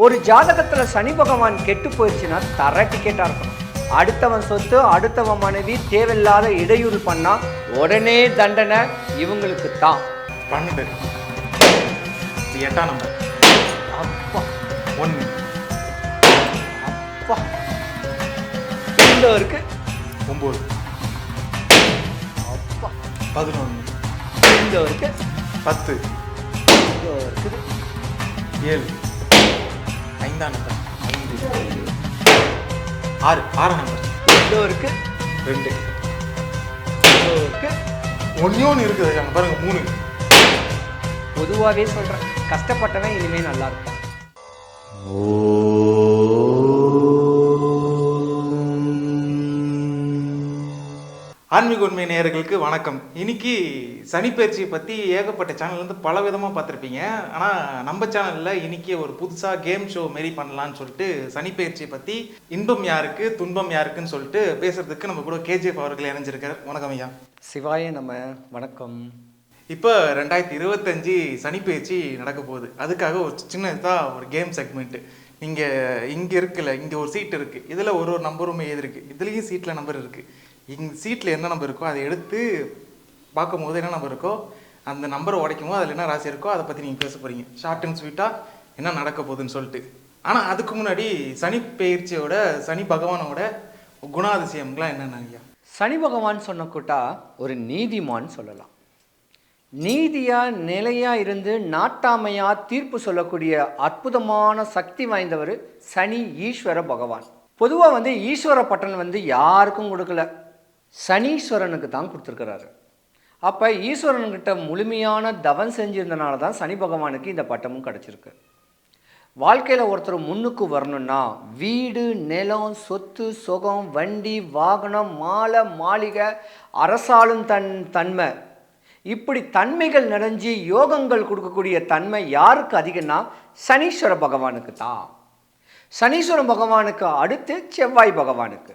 ஒரு ஜாதகத்துல சனி பகவான் கெட்டு போயிடுச்சுன்னா தர டிக்கெட்டா இருக்கணும். அடுத்தவன் சொத்து, அடுத்தவன் மனைவி தேவையில்லாத இடையூறு பண்ணா உடனே தண்டனை இவங்களுக்கு தான். 12 8ஆம் நம்பர். அப்பா 1 அப்பா இந்த இருக்கு 9 அப்பா 11 இந்த இருக்கு 10 இந்த இருக்குது 7 5ஆம் நம்பர் 5 6ஆம் நம்பர் இந்த இருக்கு 2 இந்த இருக்கு. ஒன்று இருக்குது அங்கே பாருங்க 3. பொதுவாகவே சொல்றேன், கஷ்டப்பட்டவன் இனிமே நல்லா இருப்பான். ஆன்மீக உண்மை நேயர்களுக்கு வணக்கம். இன்னைக்கு சனிப்பெயர்ச்சியை பற்றி ஏகப்பட்ட சேனல் வந்து பல விதமாக பார்த்துருப்பீங்க. ஆனால் நம்ம சேனலில் இன்னைக்கு ஒரு புதுசாக கேம் ஷோ மாரி பண்ணலான்னு சொல்லிட்டு சனிப்பெயர்ச்சியை பற்றி இன்பம் யாருக்கு துன்பம் யாருக்குன்னு சொல்லிட்டு பேசுறதுக்கு நம்ம கூட கேஜிஎஃப் அவர்கள் இணைஞ்சிருக்கார். வணக்கம் ஐயா. சிவாய நம்ம வணக்கம். இப்போ 2025 சனிப்பெயர்ச்சி நடக்க போகுது. அதுக்காக ஒரு சின்னதாக ஒரு கேம் செக்மெண்ட்டு. இங்கே இருக்குல்ல, இங்கே ஒரு சீட் இருக்குது, இதில் ஒரு நம்பருமே எழுதிருக்கு, இதுலேயும் சீட்டில் நம்பர் இருக்குது. இங்கே சீட்டில் என்ன நம்பர் இருக்கோ அதை எடுத்து பார்க்கும்போது என்ன நம்பர் இருக்கோ அந்த நம்பரை உடைக்கும் போது அதில் என்ன ராசி இருக்கோ அதை பற்றி நீங்கள் பேச போகிறீங்க. ஷார்ட் அண்ட் ஸ்வீட்டாக என்ன நடக்க போகுதுன்னு சொல்லிட்டு. ஆனால் அதுக்கு முன்னாடி சனி பெயர்ச்சியோட சனி பகவானோட குணாதிசயம்லாம் என்னென்ன ஐயா? சனி பகவான் சொன்ன கூட்டா ஒரு நீதிமான் சொல்லலாம். நீதியா நிலையா இருந்து நாட்டாமையா தீர்ப்பு சொல்லக்கூடிய அற்புதமான சக்தி வாய்ந்தவர் சனி ஈஸ்வர பகவான். பொதுவாக ஈஸ்வர பட்டன் யாருக்கும் கொடுக்கல, சனீஸ்வரனுக்கு தான் கொடுத்துருக்கிறாரு. அப்போ ஈஸ்வரன்கிட்ட முழுமையான தவம் செஞ்சிருந்தனால தான் சனி பகவானுக்கு இந்த பட்டமும் கிடச்சிருக்கு. வாழ்க்கையில் ஒருத்தர் முன்னுக்கு வரணும்னா வீடு, நிலம், சொத்து, சுகம், வண்டி, வாகனம், மாலை, மாளிகை, அரசாளும் தன்மை, இப்படி தன்மைகள் நிறைஞ்சி யோகங்கள் கொடுக்கக்கூடிய தன்மை யாருக்கு அதிகம்னா சனீஸ்வர பகவானுக்கு தான். சனீஸ்வர பகவானுக்கு அடுத்து செவ்வாய் பகவானுக்கு.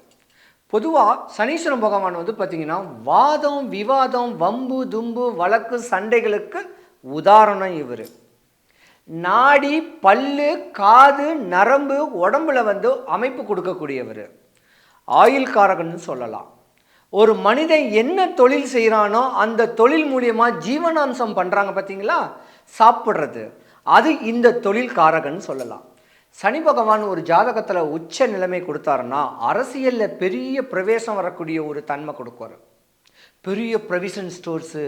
பொதுவாக சனீஸ்வர பகவான் பார்த்திங்கன்னா வாதம், விவாதம், வம்பு, தும்பு, வழக்கு, சண்டைகளுக்கு உதாரணம் இவர். நாடி, பல்லு, காது, நரம்பு, உடம்புல அமைப்பு கொடுக்கக்கூடியவர். ஆயுள்காரகன்னு சொல்லலாம். ஒரு மனிதன் என்ன தொழில் செய்கிறானோ அந்த தொழில் மூலியமாக ஜீவனாம்சம் பண்ணுறாங்க பார்த்தீங்களா, சாப்பிட்றது, அது இந்த தொழில் காரகன்னு சொல்லலாம். சனி பகவான் ஒரு ஜாதகத்தில் உச்ச நிலைமை கொடுத்தாருன்னா அரசியலில் பெரிய பிரவேசம் வரக்கூடிய ஒரு தன்மை கொடுக்குவார். பெரிய ப்ரொவிஷன் ஸ்டோர்ஸு,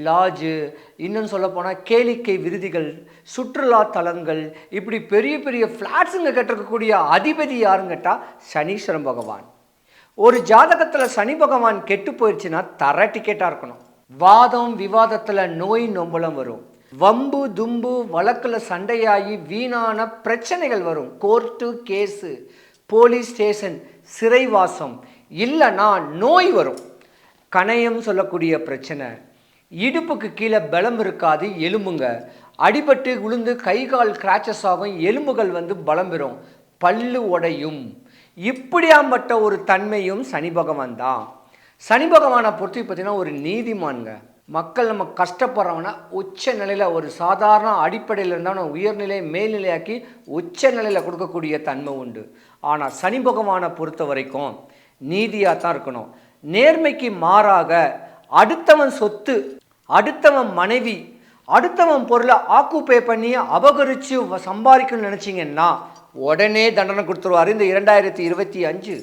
லாட்ஜு, இன்னும் சொல்லப்போனால் கேளிக்கை விருதிகள், சுற்றுலா தலங்கள், இப்படி பெரிய பெரிய ஃப்ளாட்ஸுங்க கட்டிருக்கக்கூடிய அதிபதி யாருன்னு கேட்டால் சனீஸ்வரன் பகவான். ஒரு ஜாதகத்தில் சனி பகவான் கெட்டு போயிடுச்சுன்னா தர டிக்கெட்டாக இருக்கணும். வாதம் விவாதத்தில் நோய் நொம்பலம் வரும். வம்பு தும்பு வழக்கில் சண்டையாகி வீணான பிரச்சனைகள் வரும். கோர்ட்டு கேஸு, போலீஸ் ஸ்டேஷன், சிறைவாசம், இல்லைன்னா நோய் வரும். கணையம் சொல்லக்கூடிய பிரச்சனை, இடுப்புக்கு கீழே பலம் இருக்காது, எலும்புங்க அடிபட்டு விழுந்து கை கால் கிராச்சஸ் ஆகும், எலும்புகள் பலம் பெறும், பல்லு உடையும். இப்படியாம்பட்ட ஒரு தன்மையும் சனி பகவான் தான். சனி பகவானை பொறுத்து பார்த்தீங்கன்னா ஒரு நீதிமான்ங்க. மக்கள் நம்ம கஷ்டப்படுறவனா உச்ச நிலையில், ஒரு சாதாரண அடிப்படையில் இருந்தால் உயர்நிலை மேல்நிலையாக்கி உச்ச நிலையில் கொடுக்கக்கூடிய தன்மை உண்டு. ஆனால் சனி பகவானை பொறுத்த வரைக்கும் நீதியாக தான் இருக்கணும். நேர்மைக்கு மாறாக அடுத்தவன் சொத்து, அடுத்தவன் மனைவி, அடுத்தவன் பொருளை ஆக்குப்பை பண்ணி அபகரித்து சம்பாதிக்கணும்னு நினச்சிங்கன்னா உடனே தண்டனை கொடுத்துருவார் இந்த 2025.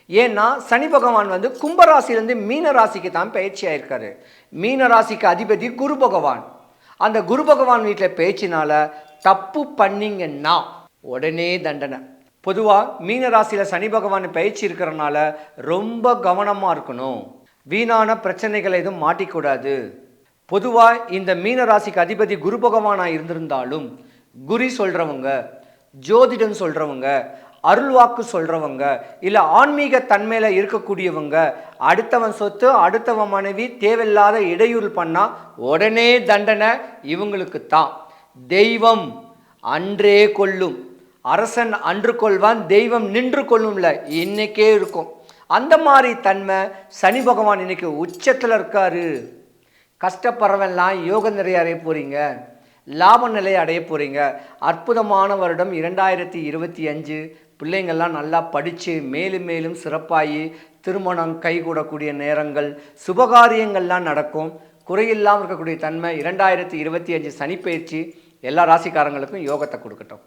ஏன்னா சனி பகவான் கும்பராசிலேருந்து மீன ராசிக்கு தான் பயிற்சி ஆயிருக்காரு. மீன ராசிக்கு அதிபதி குரு பகவான். அந்த குரு பகவான் வீட்டில் பயிற்சினால தப்பு பண்ணிங்கன்னா உடனே தண்டனை. பொதுவாக மீன ராசியில் சனி பகவான் பயிற்சி இருக்கிறனால ரொம்ப கவனமாக இருக்கணும். வீணான பிரச்சனைகளை எதுவும் மாட்டிக்கூடாது. பொதுவாக இந்த மீன ராசிக்கு அதிபதி குரு பகவானாக இருந்திருந்தாலும் குறி சொல்கிறவங்க, ஜோதிடம் சொல்கிறவங்க, அருள்வாக்கு சொல்கிறவங்க, இல்லை ஆன்மீக தன்மையில் இருக்கக்கூடியவங்க அடுத்தவன் சொத்து, அடுத்தவன் மனைவி தேவையில்லாத இடையூறு பண்ணால் உடனே தண்டனை இவங்களுக்கு தான். தெய்வம் அன்றே கொல்லும், அரசன் அன்று கொள்வான், தெய்வம் நின்று கொள்ளும்ல இன்னைக்கே இருக்கும். அந்த மாதிரி தன்மை சனி பகவான் இன்னைக்கு உச்சத்தில் இருக்காரு. கஷ்டப்படுறவெல்லாம் யோக நிறைய அறைய போகிறீங்க. லாப நிலையை அடைய போகிறீங்க. அற்புதமான வருடம் 2025. பிள்ளைங்கள்லாம் நல்லா படித்து மேலும் மேலும் சிறப்பாகி திருமணம் கைகூடக்கூடிய நேரங்கள், சுபகாரியங்கள்லாம் நடக்கும். குறையில்லாமல் இருக்கக்கூடிய தன்மை 2025 சனிப்பெயர்ச்சி எல்லா ராசிக்காரங்களுக்கும் யோகத்தை கொடுக்கட்டும்.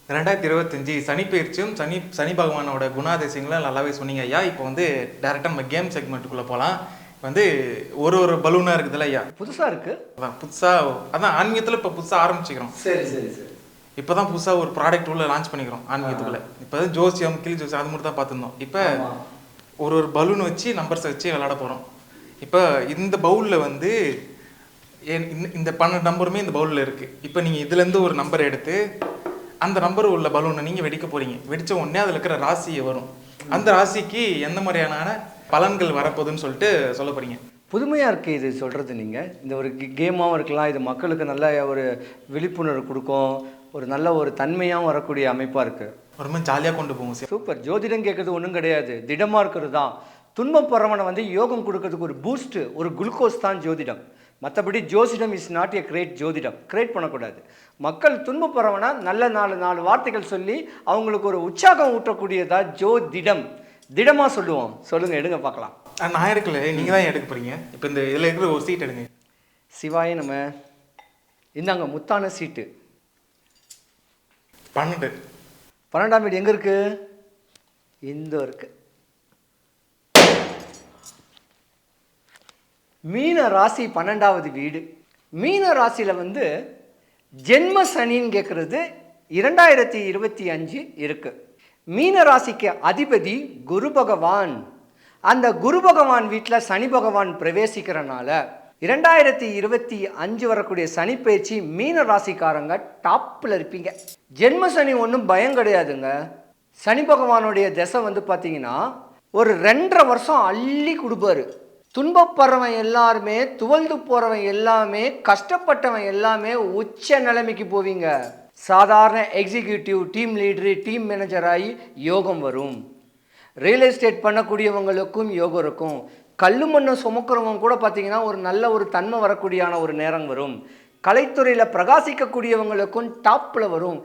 2025 சனிப்பெயர்ச்சியும் சனி பகவானோட குணாதிசயங்களும் நல்லாவே சொன்னீங்க ஐயா. இப்போ வந்து டேரெக்டாக நம்ம கேம் செக்மெண்ட்டுக்குள்ளே போகலாம். வந்து ஒரு பலூனாக இருக்குதுல்ல ஐயா, புதுசாக இருக்குது. அதான் புதுசாக, அதான் ஆன்மீகத்தில் இப்போ புதுசாக ஆரம்பிச்சுக்கிறோம். சரி சரி சரி. இப்போ தான் புதுசாக ஒரு ப்ராடக்ட் உள்ள லான்ச் பண்ணிக்கிறோம் ஆன்மீகத்துக்குள்ள. இப்போ தான் ஜோசியம், கிளி ஜோசியம் அது மட்டும் தான் பார்த்துருந்தோம். இப்போ ஒரு பலூன் வச்சு நம்பர்ஸை வச்சு விளையாட போகிறோம். இப்போ இந்த பவுலில் வந்து இந்த 12 நம்பருமே இந்த பவுலில் இருக்குது. இப்போ நீங்கள் இதுலேருந்து ஒரு நம்பர் எடுத்து அந்த நம்பர் உள்ள பலூனை நீங்கள் வெடிக்க போகிறீங்க. வெடித்த உடனே அதில் இருக்கிற ராசியை வரும். அந்த ராசிக்கு எந்த மாதிரியான பலன்கள் வரப்போகுதுன்னு சொல்லிட்டு சொல்ல போகிறீங்க. புதுமையாக இருக்குது இது சொல்கிறது. நீங்கள் இந்த ஒரு கேமாகவும் இருக்கலாம். இது மக்களுக்கு நல்ல ஒரு விழிப்புணர்வு கொடுக்கும். ஒரு நல்ல ஒரு தன்மையாகவும் வரக்கூடிய அமைப்பாக இருக்குது. ரொம்ப ஜாலியாக கொண்டு போவோம் சார். சூப்பர். ஜோதிடம் கேட்குறது ஒன்றும் கிடையாது, திடமாக இருக்கிறது தான். துன்பப்படுறவனை வந்து யோகம் கொடுக்கறதுக்கு ஒரு பூஸ்ட்டு, ஒரு குளுக்கோஸ் தான் ஜோதிடம். மற்றபடி ஜோதிடம் இஸ் நாட் ஏ கிரேட். ஜோதிடம் கிரியேட் பண்ணக்கூடாது. மக்கள் துன்பப்படுறவனா நல்ல 4 வார்த்தைகள் சொல்லி அவங்களுக்கு ஒரு உற்சாகம் ஊட்டக்கூடியதா ஜோதிடம். திடமாக சொல்லுவோம். சொல்லுங்கள், எடுங்க பார்க்கலாம். நான் எடுக்கல, நீங்கள் தான் எடுக்க போகிறீங்க. இப்போ இந்த இதில் இருக்கிற ஒரு சீட் எடுங்க. சிவாயே நம்ம இந்தாங்க முத்தான சீட்டு. 12ஆம் வீடு எங்கே இருக்கு? இந்த இருக்கு. மீன ராசி 12வது வீடு. மீன ராசியில் வந்து ஜென்ம சனின்னு கேட்குறது 2025 இருக்கு. மீன ராசிக்கு அதிபதி குரு பகவான். அந்த குரு பகவான் வீட்டில் சனி பகவான் பிரவேசிக்கிறனால 2025 வரக்கூடிய சனி பயிற்சி மீன ராசிக்காரங்க டாப்பில் இருப்பீங்க. ஜென்ம சனி ஒன்றும் பயம் கிடையாதுங்க. சனி பகவானுடைய திசை வந்து பார்த்தீங்கன்னா ஒரு 2.5 வருஷம் அள்ளி கொடுப்பாரு. துன்பப்படுறவன் எல்லாருமே, துவழ்ந்து போகிறவன் எல்லாமே, கஷ்டப்பட்டவன் எல்லாமே உச்ச நிலைமைக்கு போவீங்க. சாதாரண executive, team leader, team manager ஆகி யோகம் வரும். ரியல் எஸ்டேட் பண்ணக்கூடியவங்களுக்கும் யோகம் இருக்கும். கல்லு மண்ணை சுமக்கிறவங்க கூட பார்த்தீங்கன்னா ஒரு நல்ல ஒரு தன்மை வரக்கூடியான ஒரு நேரம் வரும். கலைத்துறையில் பிரகாசிக்கக்கூடியவங்களுக்கும் டாப்பில் வரும்.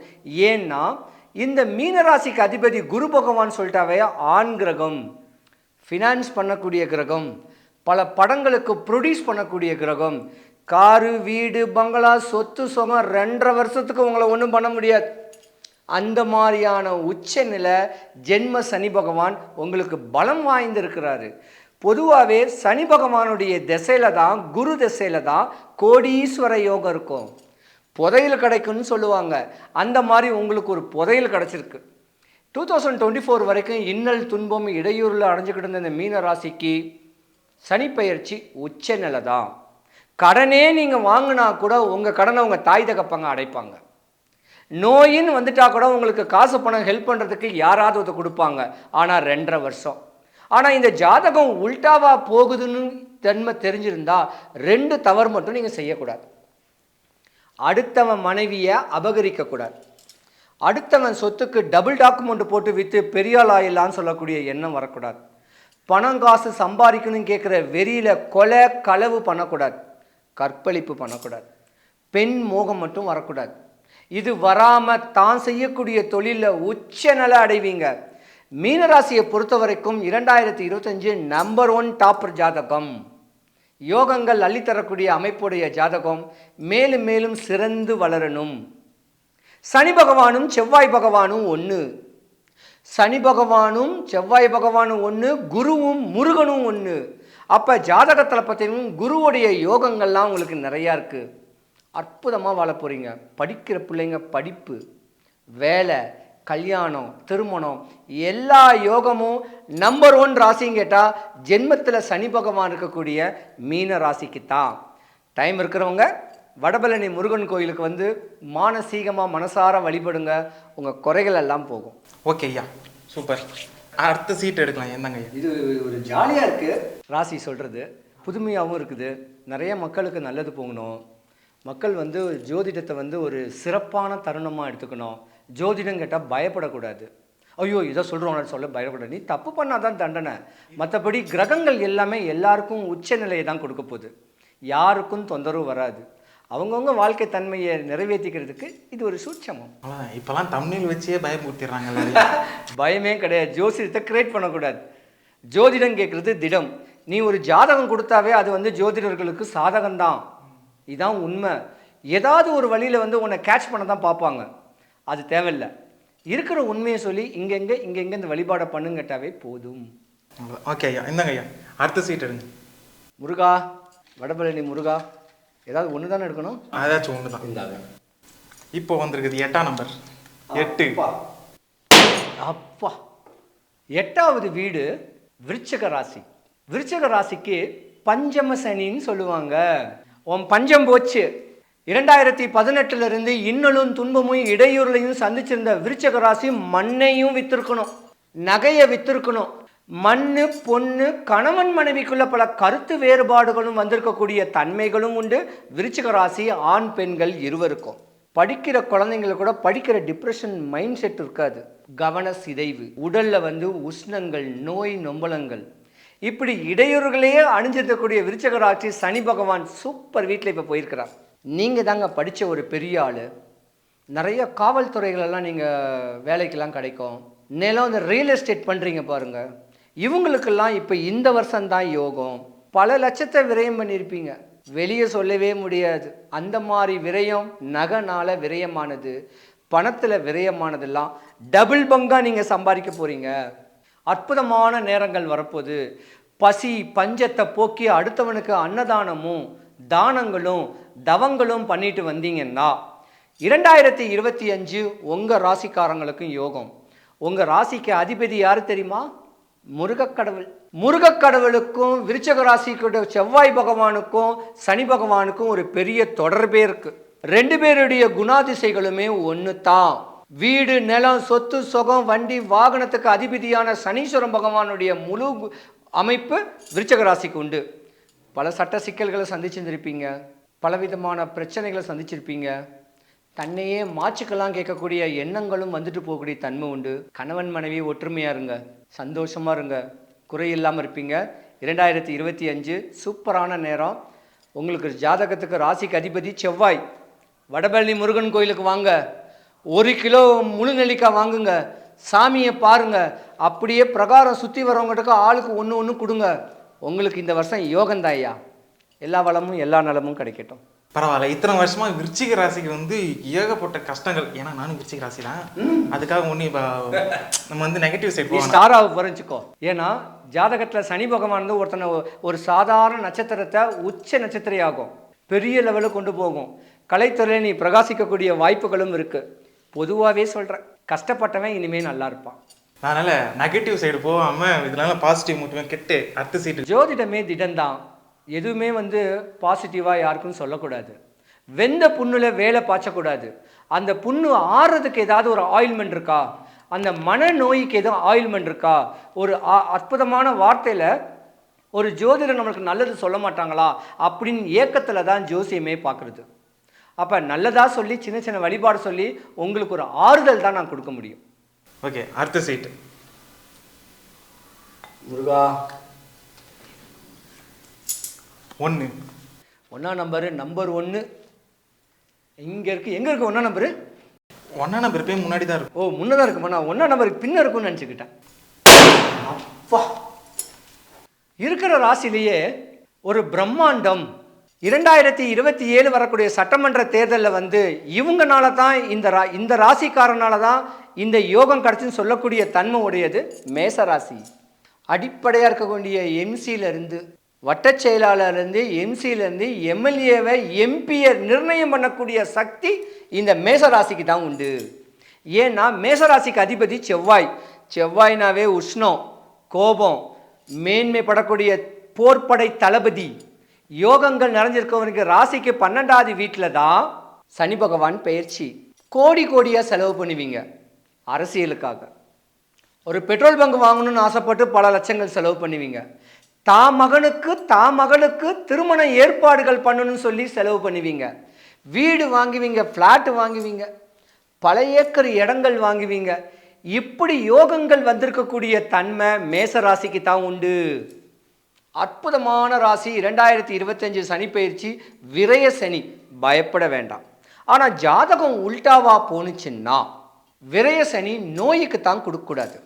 ஏன்னா இந்த மீனராசிக்கு அதிபதி குரு பகவான் சொல்லிட்டாவே ஆண் கிரகம், ஃபினான்ஸ் பண்ணக்கூடிய கிரகம், பல படங்களுக்கு ப்ரொடியூஸ் பண்ணக்கூடிய கிரகம். காரு, வீடு, பங்களா, சொத்து சுகம் 2.5 வருஷத்துக்கு உங்களை ஒன்றும் பண்ண முடியாது. அந்த மாதிரியான உச்ச நிலை ஜென்ம சனி பகவான் உங்களுக்கு பலம் வாய்ந்திருக்கிறாரு. பொதுவாகவே சனி பகவானுடைய திசையில தான், குரு திசையில தான் கோடீஸ்வர யோகம் இருக்கும். புதையல் கிடைக்கும்னு சொல்லுவாங்க. அந்த மாதிரி உங்களுக்கு ஒரு புதையல் கிடைச்சிருக்கு. 2024 வரைக்கும் இன்னல் துன்பம் இடையூறில் அடைஞ்சுக்கிட்டு இருந்த இந்த மீன ராசிக்கு சனி பெயர்ச்சி உச்ச நிலை தான். கடனே நீங்கள் வாங்கினா கூட உங்கள் கடனை உங்கள் தாய் தகப்பங்க அடைப்பாங்க. நோயின்னு வந்துட்டா கூட உங்களுக்கு காசு பணம் ஹெல்ப் பண்ணுறதுக்கு யாராவது ஒருத்தர் கொடுப்பாங்க. ஆனால் 2.5 வருஷம். ஆனால் இந்த ஜாதகம் உல்டாவா போகுதுன்னு தன்மை தெரிஞ்சிருந்தா 2 தவறு மட்டும் நீங்கள் செய்யக்கூடாது. அடுத்தவன் மனைவியை அபகரிக்கக்கூடாது. அடுத்தவன் சொத்துக்கு டபுள் டாக்குமெண்ட் போட்டு விற்று பெரியாள் ஆயிடலான்னு சொல்லக்கூடிய எண்ணம் வரக்கூடாது. பணம் காசு சம்பாதிக்கணும்னு கேட்குற வெறியில் கொலை களவு பண்ணக்கூடாது. கற்பழிப்பு பண்ணக்கூடாது. பெண் மோகம் மட்டும் வரக்கூடாது. இது வராமல் தான் செய்யக்கூடிய தொழிலில் உச்ச நிலை அடைவீங்க. மீனராசியை பொறுத்த வரைக்கும் 2025 நம்பர் 1 டாப்பர் ஜாதகம். யோகங்கள் அள்ளித்தரக்கூடிய அமைப்புடைய ஜாதகம். மேலும் மேலும் சிறந்து வளரணும். சனி பகவானும் செவ்வாய் பகவானும் ஒன்று. சனி பகவானும் செவ்வாய் பகவானும் ஒன்று, குருவும் முருகனும் ஒன்று. அப்போ ஜாதகத்தில் பார்த்தீங்கன்னா குருவுடைய யோகங்கள்லாம் உங்களுக்கு நிறையா இருக்குது. அற்புதமாக வாழ போகிறீங்க. படிக்கிற பிள்ளைங்க படிப்பு, வேலை, கல்யாணம், திருமணம் எல்லா யோகமும் நம்பர் 1 ராசின்னு கேட்டால் ஜென்மத்தில் சனி பகவான் இருக்கக்கூடிய மீன ராசிக்கு தான். டைம் இருக்கிறவங்க வடபழனி முருகன் கோயிலுக்கு வந்து மானசீகமாக மனசார வழிபடுங்க. உங்கள் குறைகள் எல்லாம் போகும். ஓகே ஐயா, சூப்பர். அடுத்த சீட் எடுக்கலாம். என்னங்க ஐயா, இது ஒரு ஜாலியாக இருக்குது. ராசி சொல்கிறது புதுமையாகவும் இருக்குது. நிறைய மக்களுக்கு நல்லது போகணும். மக்கள் வந்து ஜோதிடத்தை வந்து ஒரு சிறப்பான தருணமாக எடுத்துக்கணும். ஜோதிடம் கேட்டால் பயப்படக்கூடாது. ஐயோ இதை சொல்கிறோன்னு சொல்ல பயப்படாது. நீ தப்பு பண்ணால் தான் தண்டனை. மற்றபடி கிரகங்கள் எல்லாமே எல்லாருக்கும் உச்ச நிலையை தான் கொடுக்க போகுது. யாருக்கும் தொந்தரவு வராது. அவங்கவுங்க வாழ்க்கை தன்மையை நிறைவேற்றிக்கிறதுக்கு இது ஒரு சூட்சமம். அவ்வளோதான். இப்போலாம் தமிழ் வச்சே பயமுறுத்திடுறாங்க. பயமே கிடையாது. ஜோசியத்தை கிரியேட் பண்ணக்கூடாது. ஜோதிடம் கேட்குறது திடம். நீ ஒரு ஜாதகம் கொடுத்தாவே அது வந்து ஜோதிடர்களுக்கு சாதகம்தான். இதுதான் உண்மை. ஏதாவது ஒரு வழியில் வந்து உன்னை கேட்ச் பண்ண தான் பார்ப்பாங்க. அது தேவையில்லை. இருக்கிற உண்மையை சொல்லி இங்கெங்கே இந்த வழிபாடை பண்ணுங்கட்டாவே போதும். ஓகே ஐயா, இந்தாங்க ஐயா, அடுத்த சீட் எடுங்க. முருகா, வடபழனி முருகா, ஏதாவது ஒன்று தானே எடுக்கணும். ஏதாச்சும் ஒன்று தான். இந்தாங்க. இப்போ வந்திருக்குது 8ஆம் நம்பர். 8. அப்பா, 8வது வீடு விருச்சிக ராசி. விருச்சிக ராசிக்கு பஞ்சம சனின்னு சொல்லுவாங்க. உன் பஞ்சம் போச்சு. 2018 இருந்து இன்னலும் துன்பமும் இடையூறுலையும் சந்திச்சிருந்த விருச்சிக ராசி மண்ணையும் வித்திருக்கணும், நகையை வித்திருக்கணும். மண்ணு பொண்ணு கணவன் மனைவிக்குள்ள பல கருத்து வேறுபாடுகளும் வந்திருக்கக்கூடிய தன்மைகளும் உண்டு. விருச்சிக ராசி ஆண் பெண்கள் இருவருக்கும். படிக்கிற குழந்தைங்களை கூட படிக்கிற டிப்ரெஷன் மைண்ட் செட் இருக்காது. கவன சிதைவு, உடல்ல வந்து உஷ்ணங்கள், நோய் நொம்பலங்கள், இப்படி இடையூறுகளையே அணிஞ்சிருக்கக்கூடிய விருச்சிக ராசி சனி பகவான் சூப்பர் வீட்டில் இப்போ போயிருக்கிறார். நீங்கள் தாங்க படித்த ஒரு பெரிய ஆள். நிறைய காவல்துறைகளெல்லாம் நீங்கள் வேலைக்கெல்லாம் கிடைக்கும். நிலம் இந்த ரியல் எஸ்டேட் பண்ணுறீங்க பாருங்கள், இவங்களுக்கெல்லாம் இப்போ இந்த வருஷம்தான் யோகம். பல லட்சத்தை விரயம் பண்ணியிருப்பீங்க, வெளியே சொல்லவே முடியாது. அந்த மாதிரி விரயம் நகைனால விரயமானது, பணத்தில் விரயமானதெல்லாம் டபுள் பங்காக நீங்கள் சம்பாதிக்க போகிறீங்க. அற்புதமான நேரங்கள் வரப்போகுது. பசி பஞ்சத்தை போக்கி அடுத்தவனுக்கு அன்னதானமும் தானங்களும் தவங்களும் பண்ணிட்டு வந்தீங்கன்னா 2025 உங்கள் ராசிக்காரங்களுக்கும் யோகம். உங்கள் ராசிக்கு அதிபதி யார் தெரியுமா? முருகக்கடவுள். முருகக்கடவுளுக்கும் விருச்சிக ராசிக்கு செவ்வாய் பகவானுக்கும் சனி பகவானுக்கும் ஒரு பெரிய தொடர்பே இருக்கு. 2 பேருடைய குணாதிசைகளுமே ஒன்று தான். வீடு நிலம் சொத்து சுகம் வண்டி வாகனத்துக்கு அதிபதியான சனீஸ்வரன் பகவானுடைய முழு அமைப்பு விருச்சிக ராசிக்கு உண்டு. பல சட்ட சிக்கல்களை சந்திச்சிருந்திருப்பீங்க, பலவிதமான பிரச்சனைகளை சந்திச்சிருப்பீங்க. தன்னையே மாச்சுக்கெல்லாம் கேட்கக்கூடிய எண்ணங்களும் வந்துட்டு போகக்கூடிய தன்மை உண்டு. கணவன் மனைவி ஒற்றுமையாக இருங்க, சந்தோஷமாக இருங்க, குறையில்லாமல் இருப்பீங்க. 2025 சூப்பரான நேரம். உங்களுக்கு ஜாதகத்துக்கு ராசிக்கு அதிபதி செவ்வாய். வடபழனி முருகன் கோயிலுக்கு வாங்க, 1 கிலோ முழு நெல்லிக்காய் வாங்குங்க, சாமியை பாருங்க, அப்படியே பிரகாரம் சுற்றி வரவங்களுக்கு ஆளுக்கு ஒன்று கொடுங்க. உங்களுக்கு இந்த வருஷம் யோகந்தான் ஐயா. எல்லா வளமும் எல்லா நலமும் கிடைக்கட்டும். பரவாயில்ல. இத்தனை வருஷமா விருச்சிக ராசிக்கு வந்து ஏகப்பட்ட கஷ்டங்கள். ஏன்னா நானும் விருச்சிக ராசி தான். அதுக்காக ஒன்று நம்ம வந்து நெகட்டிவ் சைட் ஸ்டாராக புரிஞ்சுக்கோ. ஏன்னா ஜாதகத்தில் சனி பகவான் வந்து ஒருத்தனை ஒரு சாதாரண நட்சத்திரத்தை உச்ச நட்சத்திரையாகும், பெரிய லெவலில் கொண்டு போகும். கலைத்துறையில் நீ பிரகாசிக்கக்கூடிய வாய்ப்புகளும் இருக்குது. பொதுவாகவே சொல்கிறேன், கஷ்டப்பட்டவன் இனிமேல் நல்லா இருப்பான். அதனால் நெகட்டிவ் சைடு போகாமல் இதனால பாசிட்டிவ் மட்டுமே கெட்டு அடுத்த சீட்டு. ஜோதிடமே திடம்தான். எதுவுமே வந்து பாசிட்டிவாக யாருக்கும் சொல்லக்கூடாது. வெந்த புண்ணில் வேலை பாய்ச்சக்கூடாது. அந்த புண்ணு ஆறுறதுக்கு ஏதாவது ஒரு ஆயில்மெண்ட் இருக்கா, அந்த மனநோய்க்கு எதுவும் ஆயில்மெண்ட் இருக்கா, ஒரு அற்புதமான வார்த்தையில் ஒரு ஜோதிடர் நம்மளுக்கு நல்லது சொல்ல மாட்டாங்களா அப்படின்னு ஏக்கத்தில் தான் ஜோசியமே பார்க்குறது. அப்போ நல்லதாக சொல்லி சின்ன சின்ன வழிபாடு சொல்லி உங்களுக்கு ஒரு ஆறுதல் தான் நான் கொடுக்க முடியும். ஓகே, அடுத்த சீட்டு. முருகா, 1. 1ஆம் நம்பரு, நம்பர் 1 இங்கே இருக்குது. எங்கே இருக்குது 1ஆம் நம்பரு? 1ஆம் நம்பர் போய் முன்னாடி தான் இருக்கும். ஓ, முன்னதாக இருக்குமா? நான் 1ஆம் நம்பருக்கு பின்ன இருக்கும்னு நினச்சிக்கிட்டேன். அப்பா, இருக்கிற ராசிலேயே ஒரு பிரம்மாண்டம். 2027 வரக்கூடிய சட்டமன்ற தேர்தலில் வந்து இவங்கனால தான் இந்த ராசிக்காரனால தான் இந்த யோகம் கிடச்சுன்னு சொல்லக்கூடிய தன்மை உடையது மேச ராசி. அடிப்படையாக இருக்கக்கூடிய எம்சியிலேருந்து வட்டச் செயலாளர்லேருந்து எம்சியிலேருந்து எம்எல்ஏவை எம்பியை நிர்ணயம் பண்ணக்கூடிய சக்தி இந்த மேசராசிக்கு தான் உண்டு. ஏன்னா மேசராசிக்கு அதிபதி செவ்வாய். செவ்வாய்னாவே உஷ்ணம், கோபம், மேன்மைப்படக்கூடிய போர்ப்படை தளபதி. யோகங்கள் நிறைஞ்சிருக்கவனுக்கு ராசிக்கு 12வது வீட்டில் தான் சனி பகவான் பெயர்ச்சி. கோடி கோடியாக செலவு பண்ணுவீங்க அரசியலுக்காக. ஒரு பெட்ரோல் பங்க் வாங்கணும்னு ஆசைப்பட்டு பல லட்சங்கள் செலவு பண்ணுவீங்க. மகளுக்கு திருமண ஏற்பாடுகள் பண்ணணும்னு சொல்லி செலவு பண்ணுவீங்க. வீடு வாங்குவீங்க, ஃப்ளாட்டு வாங்குவீங்க, பல ஏக்கர் இடங்கள் வாங்குவீங்க. இப்படி யோகங்கள் வந்திருக்கக்கூடிய தன்மை மேசராசிக்கு தான் உண்டு. அற்புதமான ராசி 2025 சனி பயிற்சி விரய சனி, பயப்பட வேண்டாம். ஆனால் ஜாதகம் உல்டாவா போணுச்சுன்னா விரய சனி நோய்க்கு தான் கொடுக்கக்கூடாது.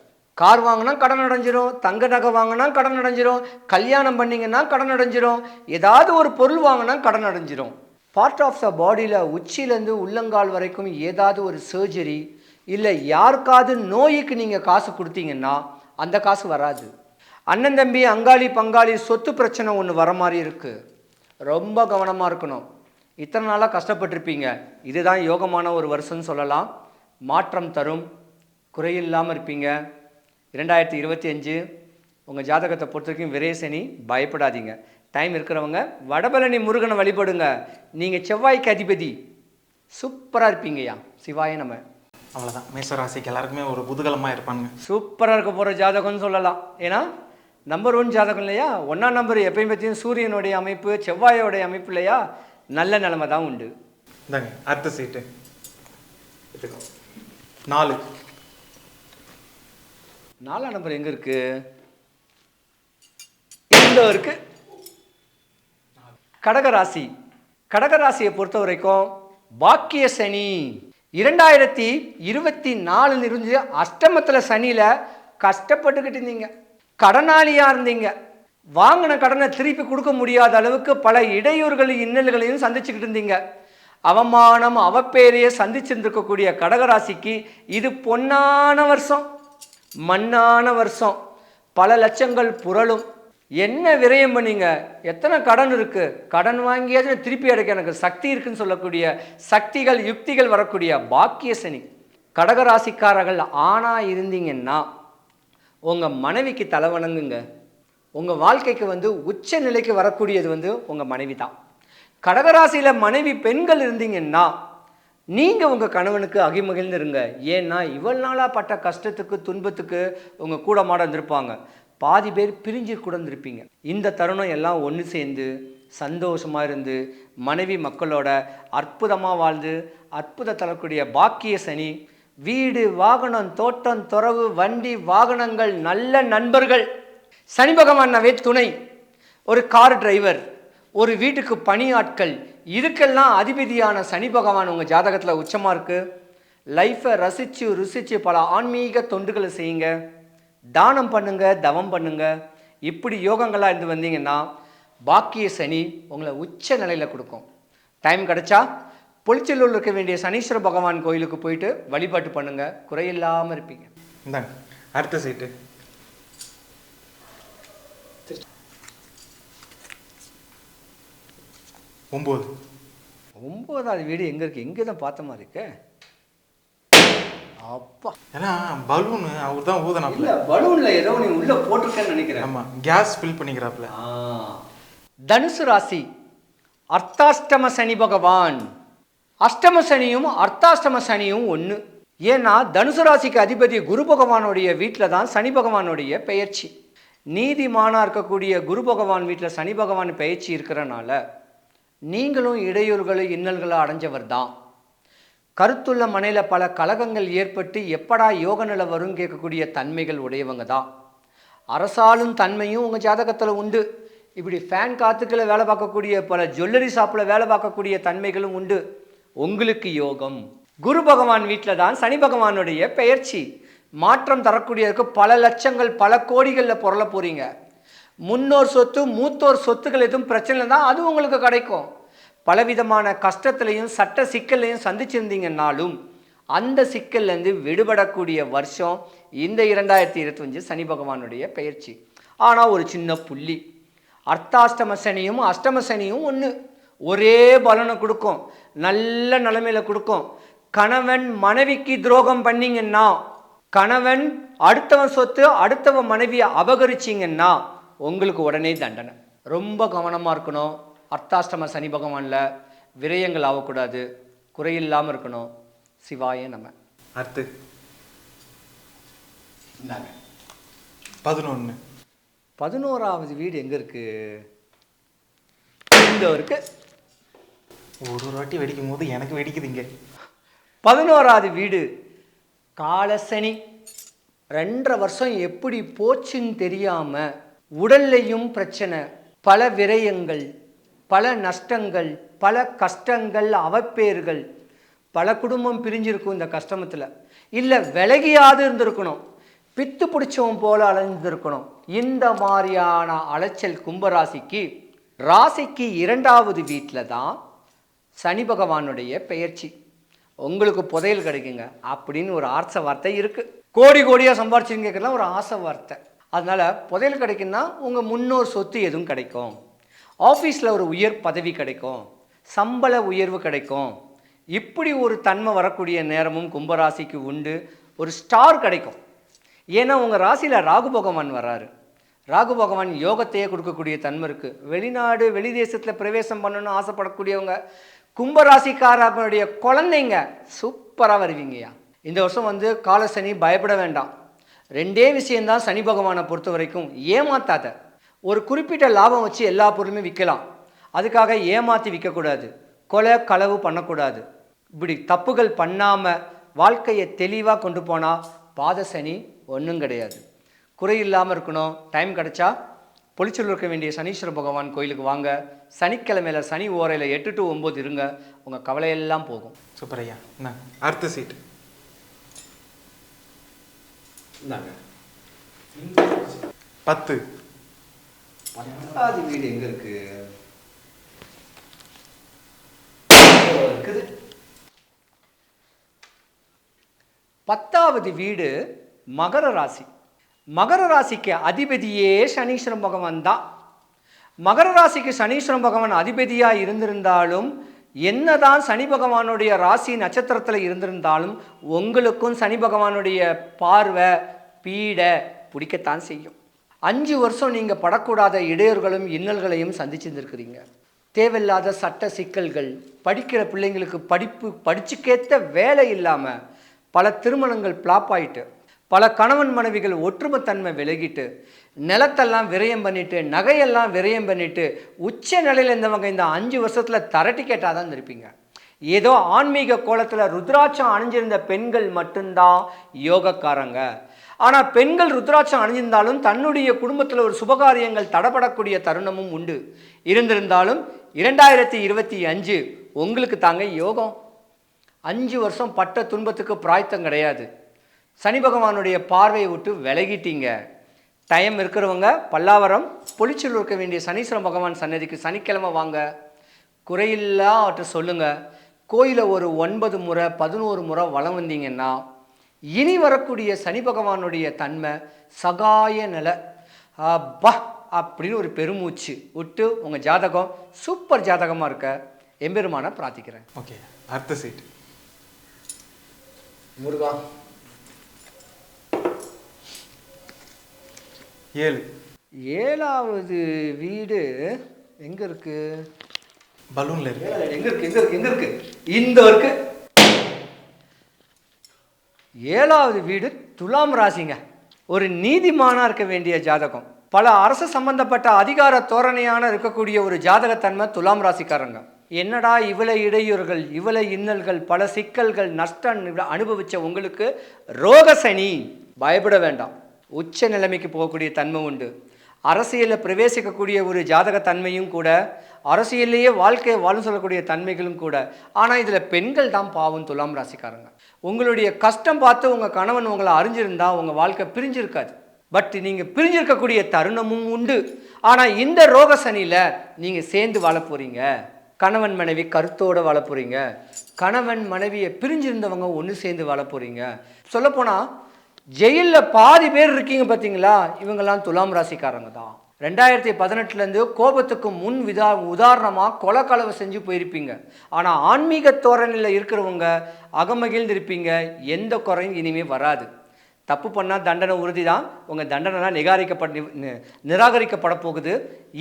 கார் வாங்கினா கடன் அடைஞ்சிரும், தங்க நகை வாங்கினா கடன் அடைஞ்சிரும், கல்யாணம் பண்ணிங்கன்னா கடன் அடைஞ்சிரும், ஏதாவது ஒரு பொருள் வாங்கினா கடன் அடைஞ்சிரும். பார்ட் ஆஃப் த பாடியில் உச்சியிலேருந்து உள்ளங்கால் வரைக்கும் ஏதாவது ஒரு சர்ஜரி இல்லை யாருக்காவது நோய்க்கு நீங்கள் காசு கொடுத்தீங்கன்னா அந்த காசு வராது. அண்ணன் தம்பி அங்காளி பங்காளி சொத்து பிரச்சனை ஒன்று வர மாதிரி இருக்குது. ரொம்ப கவனமாக இருக்கணும். இத்தனை நாளாக கஷ்டப்பட்டிருப்பீங்க. இதுதான் யோகமான ஒரு வருஷம்னு சொல்லலாம். மாற்றம் தரும், குறையில்லாமல் இருப்பீங்க. 2025 உங்கள் ஜாதகத்தை பொறுத்த வரைக்கும் விரேசனி, பயப்படாதீங்க. டைம் இருக்கிறவங்க வடபழனி முருகனை வழிபடுங்க. நீங்கள் செவ்வாய்க்கு அதிபதி, சூப்பராக இருப்பீங்கய்யா. சிவாய நம்ம. அவ்வளோதான், மேஷராசிக்கு எல்லாருக்குமே ஒரு குதூகலமாக இருப்பாங்க. சூப்பராக இருக்க போகிற ஜாதகம்னு சொல்லலாம். ஏன்னா நம்பர் 1 ஜாதகம் இல்லையா, 1ஆம் நம்பர் எப்பயும் பற்றியும் சூரியனுடைய அமைப்பு, செவ்வாயோடைய அமைப்பு இல்லையா, நல்ல நிலைமை தான் உண்டு. இந்தாங்க அடுத்த சீட்டு 4. 4ஆம் நம்பர் எங்கே இருக்கு? இந்த இருக்கு. கடகராசி. கடகராசியை பொறுத்த வரைக்கும் பாக்கிய சனி 2024 இருந்து அஷ்டமத்தில் சனியில் கஷ்டப்பட்டுக்கிட்டு இருந்தீங்க, கடனாளியாக இருந்தீங்க, வாங்கின கடனை திருப்பி கொடுக்க முடியாத அளவுக்கு பல இடையூறுகளையும் இன்னல்களையும் சந்திச்சுக்கிட்டு இருந்தீங்க. அவமானம் அவப்பேரையே சந்திச்சிருந்திருக்கக்கூடிய கடகராசிக்கு இது பொன்னான வருஷம், மண்ணான வருஷம். பல லட்சங்கள் புரளும். என்ன விரயம் பண்ணீங்க, எத்தனை கடன் இருக்கு, கடன் வாங்கியாச்சும் திருப்பி அடைக்க எனக்கு சக்தி இருக்குன்னு சொல்லக்கூடிய சக்திகள் யுக்திகள் வரக்கூடிய பாக்கிய சனி. கடகராசிக்காரர்கள் ஆணா இருந்தீங்கன்னா உங்கள் மனைவிக்கு தலை வணங்குங்க. உங்கள் வாழ்க்கைக்கு உச்ச நிலைக்கு வரக்கூடியது உங்கள் மனைவி தான். கடகராசியில் மனைவி பெண்கள் இருந்தீங்கன்னா நீங்கள் உங்கள் கணவனுக்கு அகிமகிழ்ந்து இருங்க. ஏன்னா இவ்வளவு நாளாக பட்ட கஷ்டத்துக்கு துன்பத்துக்கு உங்கள் கூட மாட இருந்திருப்பாங்க. பாதி பேர் பிரிஞ்சு கூட இருந்திருப்பீங்க. இந்த தருணம் எல்லாம் ஒன்று சேர்ந்து சந்தோஷமாக இருந்து மனைவி மக்களோட அற்புதமாக வாழ்ந்து அற்புதம் தரக்கூடிய பாக்கிய சனி. வீடு வாகனம் தோட்டம் துறவு வண்டி வாகனங்கள் நல்ல நண்பர்கள். சனி பகவானாவே துணை. ஒரு கார் டிரைவர், ஒரு வீட்டுக்கு பணியாட்கள், இதுக்கெல்லாம் அதிபதியான சனி பகவான் உங்கள் ஜாதகத்தில் உச்சமாக இருக்குது. லைஃப்பை ரசித்து ருசித்து பல ஆன்மீக தொண்டுகளை செய்யுங்க. தானம் பண்ணுங்க, தவம் பண்ணுங்க. இப்படி யோகங்களாக இருந்து வந்தீங்கன்னா பாக்கிய சனி உங்களை உச்ச நிலையில் கொடுக்கும். டைம் கிடைச்சா பொளிச்சலூர் இருக்க வேண்டிய சனீஸ்வர பகவான் கோயிலுக்கு போயிட்டு வழிபாட்டு பண்ணுங்க, குறையில்லாமல் இருப்பீங்க. இந்தாங்க அடுத்த சீட்டு 9. 9வது வீடு எங்க இருக்கு? எங்கே தான் பார்த்த மாதிரி இருக்கு. அப்பா, ஏன்னா பலூன் அவர் தான் ஊதனாப்ல. பலூன்ல ஏதோ நீ உள்ள போட்டிருக்கேன்னு நினைக்கிறேன். ஆமா, கேஸ் ஃபில் பண்ணிக்கிறாப்ல. தனுசு ராசி. அர்த்தாஷ்டம சனி பகவான். அஷ்டம சனியும் அர்த்தாஷ்டம சனியும் ஒன்று. ஏன்னா தனுசு ராசிக்கு அதிபதி குரு பகவானுடைய வீட்டில் தான் சனி பகவானுடைய பெயர்ச்சி. நீதிமானா இருக்கக்கூடிய குரு பகவான் வீட்டில் சனி பகவான் பெயர்ச்சி இருக்கிறனால நீங்களும் இடையூறுகளை இன்னல்களை அடைஞ்சவர் தான். கருத்துள்ள மனையில் பல கலகங்கள் ஏற்பட்டு எப்படா யோக நிலை வரும் கேட்கக்கூடிய தன்மைகள் உடையவங்க தான். அரசாளும் தன்மையும் உங்கள் ஜாதகத்தில் உண்டு. இப்படி ஃபேன் காத்துக்களை வேலை பார்க்கக்கூடிய பல ஜுவல்லரி ஷாப்பில் வேலை பார்க்கக்கூடிய தன்மைகளும் உண்டு. உங்களுக்கு யோகம். குரு பகவான் வீட்டில் தான் சனி பகவானுடைய பெயர்ச்சி. மாற்றம் தரக்கூடியதுக்கு பல லட்சங்கள் பல கோடிகளில் பொருள போகிறீங்க. முன்னோர் சொத்து மூத்தோர் சொத்துக்கள் எதுவும் பிரச்சனை தான் அது உங்களுக்கு கிடைக்கும். பலவிதமான கஷ்டத்துலையும் சட்ட சிக்கல்லையும் சந்திச்சிருந்தீங்கன்னாலும் அந்த சிக்கல்லேருந்து விடுபடக்கூடிய வருஷம் இந்த 2025 சனி பகவானுடைய பெயர்ச்சி. ஆனால் ஒரு சின்ன புள்ளி, அர்த்தாஷ்டம சனியும் அஷ்டம சனியும் ஒன்று. ஒரே பலனை கொடுக்கும், நல்ல நிலைமையில் கொடுக்கும். கணவன் மனைவிக்கு துரோகம் பண்ணிங்கன்னா, கணவன் அடுத்தவன் சொத்து அடுத்தவன் மனைவியை அபகரிச்சிங்கன்னா உங்களுக்கு உடனே தண்டனை. ரொம்ப கவனமாக இருக்கணும். அர்த்தாஷ்டம சனி பகவானில் விரயங்கள் ஆகக்கூடாது, குறையில்லாமல் இருக்கணும். சிவாய நம்ம. அடுத்து 11. 11வது வீடு எங்கே இருக்கு? இந்த இருக்கு. ஒரு வாட்டி வெடிக்கும் போது எனக்கு வெடிக்குதுங்க. 11வது வீடு காலசனி. 2.5 வருஷம் எப்படி போச்சுன்னு தெரியாமல் உடல்லையும் பிரச்சனை, பல விரயங்கள், பல நஷ்டங்கள், பல கஷ்டங்கள், அவப்பேர்கள். பல குடும்பம் பிரிஞ்சிருக்கும் இந்த கஷ்டமத்தில். இல்லை விலகியாவது இருந்திருக்கணும், பித்து பிடிச்சவன் போல அலைஞ்சிருக்கணும். இந்த மாதிரியான அலைச்சல் கும்பராசிக்கு, ராசிக்கு 2வது வீட்டில் தான் சனி பகவானுடைய பெயர்ச்சி. உங்களுக்கு புதையல் கிடைக்குங்க அப்படின்னு ஒரு ஆசை வார்த்தை இருக்குது. கோடி கோடியாக சம்பாரிச்சுன்னு கேட்கலாம் ஒரு ஆசை வார்த்தை. அதனால் புதையல் கிடைக்குன்னா உங்கள் முன்னோர் சொத்து எதுவும் கிடைக்கும், ஆஃபீஸில் ஒரு உயர் பதவி கிடைக்கும், சம்பள உயர்வு கிடைக்கும். இப்படி ஒரு தன்மை வரக்கூடிய நேரமும் கும்பராசிக்கு உண்டு. ஒரு ஸ்டார் கிடைக்கும். ஏன்னா உங்கள் ராசியில் ராகு பகவான் வர்றாரு. ராகு பகவான் யோகத்தையே கொடுக்கக்கூடிய தன்மை இருக்குது. வெளிநாடு வெளி தேசத்தில் பிரவேசம் பண்ணணும்னு ஆசைப்படக்கூடியவங்க, கும்பராசிக்காரர்களுடைய குழந்தைங்க சூப்பராக வருவீங்கய்யா. இந்த வருஷம் காலசனி, பயப்பட வேண்டாம். 2 விஷயந்தான் சனி பகவானை பொறுத்த வரைக்கும். ஏமாத்தாத. ஒரு குறிப்பிட்ட லாபம் வச்சு எல்லா பொருளுமே விற்கலாம், அதுக்காக ஏமாற்றி விற்கக்கூடாது. கொலை களவு பண்ணக்கூடாது. இப்படி தப்புகள் பண்ணாமல் வாழ்க்கையை தெளிவாக கொண்டு போனால் பாத சனி ஒன்றும் கிடையாது. குறையில்லாமல் இருக்கணும். டைம் கிடச்சா பொலிச்சூரில் இருக்க வேண்டிய சனீஸ்வர பகவான் கோயிலுக்கு வாங்க. சனிக்கிழமையில் சனி ஓரையில் 8 to 9 இருங்க, உங்கள் கவலையெல்லாம் போகும். சூப்பர் ஐயா. என்ன அடுத்த சீட்? இந்தாங்க 10. 10வது வீடு எங்கே இருக்குது? இருக்குது 10வது வீடு மகர ராசி. மகர ராசிக்கு அதிபதியே சனீஸ்வர பகவான் தான். மகர ராசிக்கு சனீஸ்வர பகவான் அதிபதியாக இருந்திருந்தாலும், என்னதான் சனி பகவானுடைய ராசி நட்சத்திரத்தில் இருந்திருந்தாலும், உங்களுக்கும் சனி பகவானுடைய பார்வை பீடை பிடிக்கத்தான் செய்யும். 5 வருஷம் நீங்கள் படக்கூடாத இடையூறுகளும் இன்னல்களையும் சந்திச்சுருந்துருக்கிறீங்க. தேவையில்லாத சட்ட சிக்கல்கள், படிக்கிற பிள்ளைங்களுக்கு படிச்சுக்கேற்ற வேலை இல்லாமல் பல திருமணங்கள் பிளாப் ஆகிட்டு, பல கணவன் மனைவிகள் ஒற்றுமைத்தன்மை விலகிட்டு, நிலத்தெல்லாம் விரயம் பண்ணிட்டு, நகையெல்லாம் விரயம் பண்ணிட்டு, உச்ச நிலையில் இருந்தவங்க இந்த 5 வருஷத்தில் தரட்டி கேட்டால் தான் இருப்பீங்க. ஏதோ ஆன்மீக கோலத்தில் ருத்ராட்சம் அணிஞ்சிருந்த பெண்கள் மட்டும்தான் யோகக்காரங்க. ஆனால் பெண்கள் ருத்ராட்சம் அணிஞ்சிருந்தாலும் தன்னுடைய குடும்பத்தில் ஒரு சுபகாரியங்கள் தடப்படக்கூடிய தருணமும் உண்டு. இருந்திருந்தாலும் 2025 உங்களுக்கு தாங்க யோகம். 5 வருஷம் பட்ட துன்பத்துக்கு பிராய்த்தம் கிடையாது. சனி பகவானுடைய பார்வையை விட்டு விலகிட்டீங்க. டைம் இருக்கிறவங்க பல்லாவரம் பொலிச்சூரில் இருக்க வேண்டிய சனீஸ்வர பகவான் சன்னதிக்கு சனிக்கிழமை வாங்க. குறையில்லா அவற்றை சொல்லுங்கள். கோயிலை ஒரு 9 முறை 11 முறை வலம் வந்தீங்கன்னா இனி வரக்கூடிய சனி பகவானுடைய தன்மை சகாய நிலை பா அப்படின்னு ஒரு பெருமூச்சு விட்டு உங்கள் ஜாதகம் சூப்பர் ஜாதகமாக இருக்க எம்பெருமான பிரார்த்திக்கிறேன். ஓகே, அடுத்த சீட் முருகா. 7. 7வது வீடு எங்க இருக்கு? பலூன்ல இருக்கு. எங்க இருக்கு? இந்த இருக்கு. 7வது வீடு துலாம் ராசிங்க. ஒரு நீதிமானா இருக்க வேண்டிய ஜாதகம். பல அரசு சம்பந்தப்பட்ட அதிகார தோரணையான இருக்கக்கூடிய ஒரு ஜாதகத்தன்மை துலாம் ராசிக்காரங்க. என்னடா இவ்வளவு இடையூறுகள், இவ்வளவு இன்னல்கள், பல சிக்கல்கள், நஷ்டம் அனுபவிச்ச உங்களுக்கு ரோகசனி. பயப்பட வேண்டாம். உச்ச நிலைமைக்கு போகக்கூடிய தன்மை உண்டு. அரசியலில் பிரவேசிக்கக்கூடிய ஒரு ஜாதக தன்மையும் கூட, அரசியல்லையே வாழ்க்கையை வாழும் சொல்லக்கூடிய தன்மைகளும் கூட. ஆனால் இதில் பெண்கள் தான் பாவம் துலாம் ராசிக்காரங்க. உங்களுடைய கஷ்டம் பார்த்து உங்கள் கணவன் உங்களை அறிஞ்சிருந்தா உங்கள் வாழ்க்கை பிரிஞ்சிருக்காது. பட் நீங்கள் பிரிஞ்சிருக்கக்கூடிய தருணமும் உண்டு. ஆனால் இந்த ரோக சனியில் நீங்கள் சேர்ந்து வாழ போகிறீங்க. கணவன் மனைவி கருத்தோடு வாழ போகிறீங்க. கணவன் மனைவியை பிரிஞ்சிருந்தவங்க ஒன்று சேர்ந்து வாழ போகிறீங்க. சொல்லப்போனால் ஜெயிலில் பாதி பேர் இருக்கீங்க பார்த்தீங்களா, இவங்கெல்லாம் துலாம் ராசிக்காரங்க தான். 2018 கோபத்துக்கு முன் உதாரணமாக கொலைக்களவு செஞ்சு போயிருப்பீங்க. ஆனால் ஆன்மீக தோரணையில் இருக்கிறவங்க அகமகிழ்ந்திருப்பீங்க. எந்த குறையும் இனிமேல் வராது. தப்பு பண்ணால் தண்டனை உறுதி தான். உங்கள் தண்டனைலாம் நிராகரிக்கப்பட போகுது.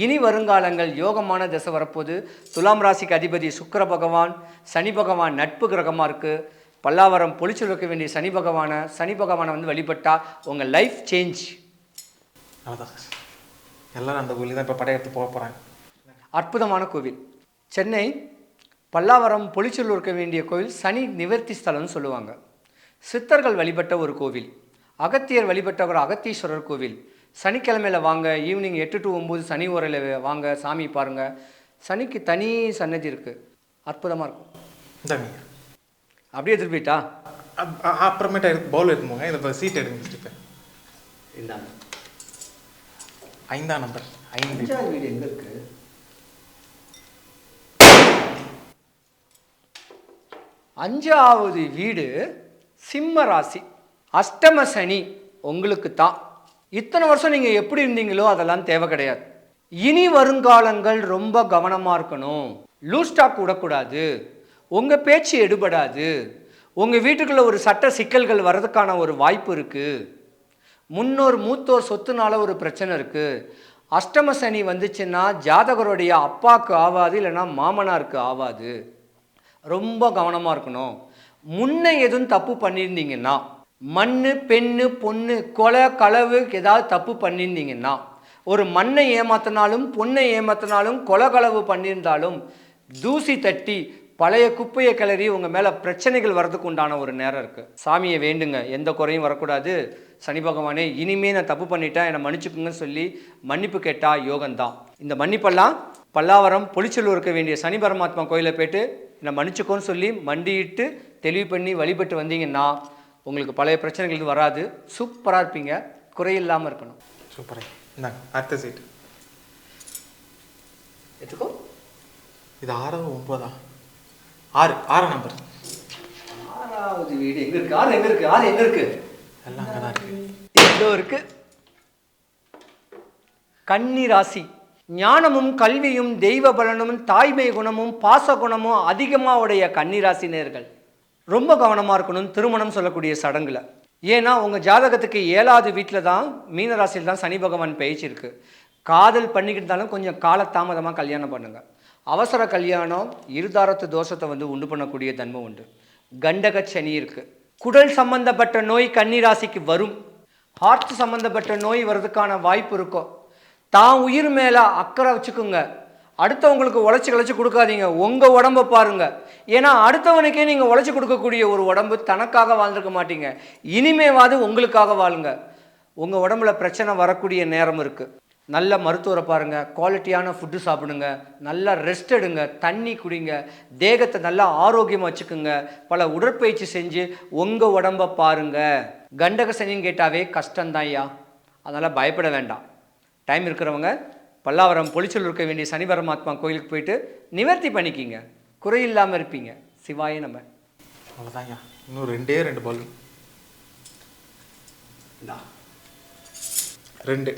இனி வருங்காலங்கள் யோகமான திசை வரப்போகுது. துலாம் ராசிக்கு அதிபதி சுக்கிர பகவான், சனி பகவான் நட்பு கிரகமாக இருக்குது. பல்லாவரம் பொலிச்சல் வைக்க வேண்டிய சனி பகவானை வழிபட்டால் உங்கள் லைஃப் சேஞ்ச். அவ்வளோதான். எல்லாரும் அந்த கோயிலுக்கு தான் இப்போ படையெடுத்து போக போகிறாங்க. அற்புதமான கோவில். சென்னை பல்லாவரம் பொலிச்சல் இருக்க வேண்டிய கோவில் சனி நிவர்த்தி ஸ்தலம்னு சொல்லுவாங்க. சித்தர்கள் வழிபட்ட ஒரு கோவில். அகத்தியர் வழிபட்ட ஒரு அகத்தீஸ்வரர் கோவில். சனிக்கிழமையில் வாங்க, ஈவினிங் 8 to 9 சனி ஓரையில் வாங்க, சாமி பாருங்கள். சனிக்கு தனி சன்னதி இருக்குது, அற்புதமாக இருக்கும். இந்தாங்க. அப்படியே திருப்பிட்டா அப்புறமேட்டா பவுல் எடுத்துமோங்க. இந்த சீட் எடுங்க ஃபஸ்ட்டு. இந்தாங்க. 5ஆம் நம்பர். 5. 5வது வீடு எங்கே இருக்குது? 5வது வீடு சிம்ம ராசி. அஷ்டம சனி உங்களுக்கு தான். இத்தனை வருஷம் நீங்கள் எப்படி இருந்தீங்களோ அதெல்லாம் தேவை கிடையாது. இனி வருங்காலங்கள் ரொம்ப கவனமாக இருக்கணும். லூஸ் ஸ்டாக் விடக்கூடாது. உங்கள் பேச்சு எடுபடாது. உங்கள் வீட்டுக்குள்ளே ஒரு சட்ட சிக்கல்கள் வர்றதுக்கான ஒரு வாய்ப்பு இருக்குது. முன்னோர் மூத்தோர் சொத்துனால ஒரு பிரச்சனை இருக்குது. அஷ்டம சனி வந்துச்சுன்னா ஜாதகருடைய அப்பாவுக்கு ஆகாது, இல்லைன்னா மாமனாருக்கு ஆகாது. ரொம்ப கவனமாக இருக்கணும். முன்ன எதுவும் தப்பு பண்ணியிருந்தீங்கன்னா, மண்ணு பெண்ணு பொண்ணு கொலை களவு ஏதாவது தப்பு பண்ணியிருந்தீங்கன்னா, ஒரு மண்ணை ஏமாத்தினாலும் பொண்ணை ஏமாத்தினாலும் கொலை களவு பண்ணியிருந்தாலும் தூசி தட்டி பழைய குப்பையை கிளறி உங்கள் மேலே பிரச்சனைகள் வர்றதுக்கு உண்டான ஒரு நேரம் இருக்குது. சாமியை வேண்டுங்க, எந்த குறையும் வரக்கூடாது. சனி பகவானே, இனிமே நான் தப்பு பண்ணிட்டேன், என்னை மன்னிச்சுக்குங்கன்னு சொல்லி மன்னிப்பு கேட்டால் யோகம்தான். இந்த மன்னிப்பெல்லாம் பல்லாவரம் பொலிச்சலூர் இருக்க வேண்டிய சனி பரமாத்மா கோயிலை போய்ட்டு என்னை மன்னிச்சுக்கோன்னு சொல்லி மண்டிட்டு தெளிவு பண்ணி வழிபட்டு வந்தீங்கன்னா உங்களுக்கு பழைய பிரச்சனைகள் இது வராது. சூப்பராக இருப்பீங்க, குறையில்லாமல் இருக்கணும். சூப்பராக. இந்தாங்க அடுத்த சீட் எடுத்துக்கோ. இது 6ஆ 9ஆ? 6ஆம் நம்பர். 6வது வீடு எங்கே இருக்குது? 6 எங்கே இருக்குது? 6 எங்கே இருக்குது? எல்லாம் அங்கே தான் இருக்குது. எவ்வளோ இருக்குது? கன்னி ராசி. ஞானமும் கல்வியும் தெய்வ பலனும் தாய்மை குணமும் பாச குணமும் அதிகமாக உடைய கன்னிராசினியர்கள் ரொம்ப கவனமாக இருக்கணும் திருமணம் சொல்லக்கூடிய சடங்குல. ஏன்னா உங்கள் ஜாதகத்துக்கு 7வது வீட்டில் தான், மீனராசியில் தான் சனி பகவான் பயிற்சி இருக்குது. காதல் பண்ணிக்கிட்டாலும் கொஞ்சம் காலதாமதமாக கல்யாணம் பண்ணுங்கள். அவசர கல்யாணம் இருதாரத்து தோஷத்தை உண்டு பண்ணக்கூடிய தன்மை உண்டு. கண்டக சனி இருக்குது. குடல் சம்பந்தப்பட்ட நோய் கன்னிராசிக்கு வரும். ஹார்ட் சம்பந்தப்பட்ட நோய் வர்றதுக்கான வாய்ப்பு இருக்கும். தான் உயிர் மேலே அக்கறை வச்சுக்குங்க. அடுத்தவங்களுக்கு உழைச்சி கொடுக்காதீங்க. உங்கள் உடம்பை பாருங்கள். ஏன்னா அடுத்தவனுக்கே நீங்கள் உழைச்சி கொடுக்கக்கூடிய ஒரு உடம்பு தனக்காக வாழ்ந்துருக்க மாட்டீங்க. இனிமேவாது உங்களுக்காக வாழுங்க. உங்கள் உடம்புல பிரச்சனை வரக்கூடிய நேரம் இருக்குது. நல்ல மருத்துவரை பாருங்கள், குவாலிட்டியான ஃபுட்டு சாப்பிடுங்க, நல்லா ரெஸ்ட் எடுங்க, தண்ணி குடிங்க, தேகத்தை நல்லா ஆரோக்கியமாக வச்சுக்குங்க, பல உடற்பயிற்சி செஞ்சு உங்கள் உடம்பை பாருங்கள். கண்டக சனின்னு கேட்டாவே கஷ்டம்தான் ஐயா, அதனால் பயப்பட வேண்டாம். டைம் இருக்கிறவங்க பல்லாவரம் பொலிச்சல் இருக்க வேண்டிய சனி பரமாத்மா கோயிலுக்கு போயிட்டு நிவர்த்தி பண்ணிக்கிங்க, குறையில்லாமல் இருப்பீங்க. சிவாய நம்ம. அவ்வளோதான் ஐயா. இன்னும் 2 பால். 2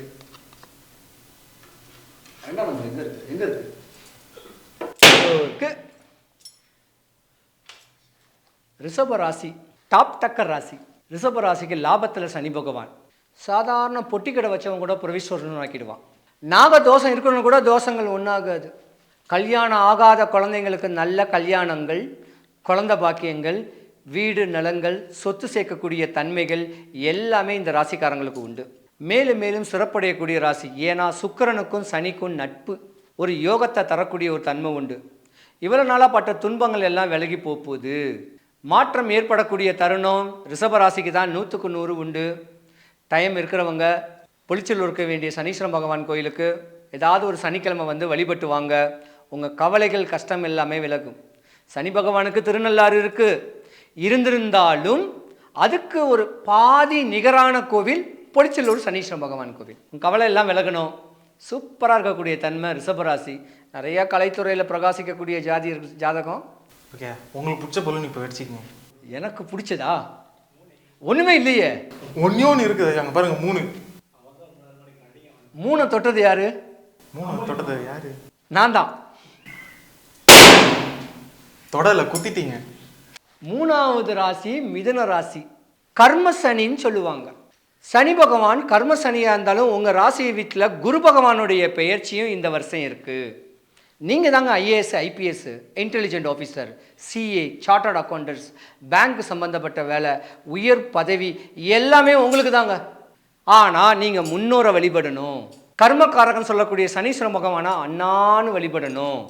ரிஷப ராசி. டாப் டக்கர் ராசி. ரிஷப ராசிக்கு லாபத்தில் சனி பகவான். சாதாரண பொட்டி கடை வச்சவங்க கூட பிரவிஸ்வரன் ஆக்கிடுவான். நாக தோஷம் இருக்கணும் கூட தோஷங்கள் ஒன்றாகாது. கல்யாணம் ஆகாத குழந்தைங்களுக்கு நல்ல கல்யாணங்கள், குழந்தை பாக்கியங்கள், வீடு நலங்கள், சொத்து சேர்க்கக்கூடிய தன்மைகள் எல்லாமே இந்த ராசிக்காரங்களுக்கு உண்டு. மேலும் மேலும் சிறப்படையக்கூடிய ராசி. ஏன்னா சுக்கிரனுக்கும் சனிக்கும் நட்பு, ஒரு யோகத்தை தரக்கூடிய ஒரு தன்மை உண்டு. இவ்வளோ நாளாக பட்ட துன்பங்கள் எல்லாம் விலகி போகுது. மாற்றம் ஏற்படக்கூடிய தருணம் ரிஷபராசிக்கு தான் 100க்கு 100 உண்டு. டைம் இருக்கிறவங்க பொலிச்சல் இருக்க வேண்டிய சனீஸ்வர பகவான் கோயிலுக்கு ஏதாவது ஒரு சனிக்கிழமை வழிபட்டு வாங்க. உங்கள் கவலைகள் கஷ்டம் எல்லாமே விலகும். சனி பகவானுக்கு திருநள்ளாறு இருக்குது. இருந்திருந்தாலும் அதுக்கு ஒரு பாதி நிகரான கோவில் பொலிச்சலூர் சனீஸ்வர பகவான் கோவில். உங்கள் கவலை எல்லாம் விலகணும். சூப்பராக இருக்கக்கூடிய தன்மை ரிஷபராசி. நிறையா கலைத்துறையில் பிரகாசிக்கக்கூடிய ஜாதகம். ஓகே, உங்களுக்கு பிடிச்ச பொருள் இப்போ வச்சுக்கோங்க. எனக்கு பிடிச்சதா ஒன்றுமே இல்லையே. ஒன்று இருக்குது அங்கே பாருங்கள். 3 தொட்டது யாரு? 3 தொட்டது யாரு? நான் தான். தொடல குத்திட்டீங்க. 3வது ராசி மிதுன ராசி. கர்ம சனின்னு சொல்லுவாங்க. சனி பகவான் கர்ம சனியாக இருந்தாலும் உங்கள் ராசி வீட்டில் குரு பகவானுடைய பெயர்ச்சியும் இந்த வருஷம் இருக்குது. நீங்கள் தாங்க IAS IPS intelligent officer, CA, chartered accountants, bank சம்பந்தப்பட்ட வேலை, உயர் பதவி எல்லாமே உங்களுக்கு தாங்க. ஆனால் நீங்கள் முன்னோரை வழிபடணும். கர்மக்காரகன் சொல்லக்கூடிய சனீஸ்வர பகவானா அண்ணான்னு வழிபடணும்.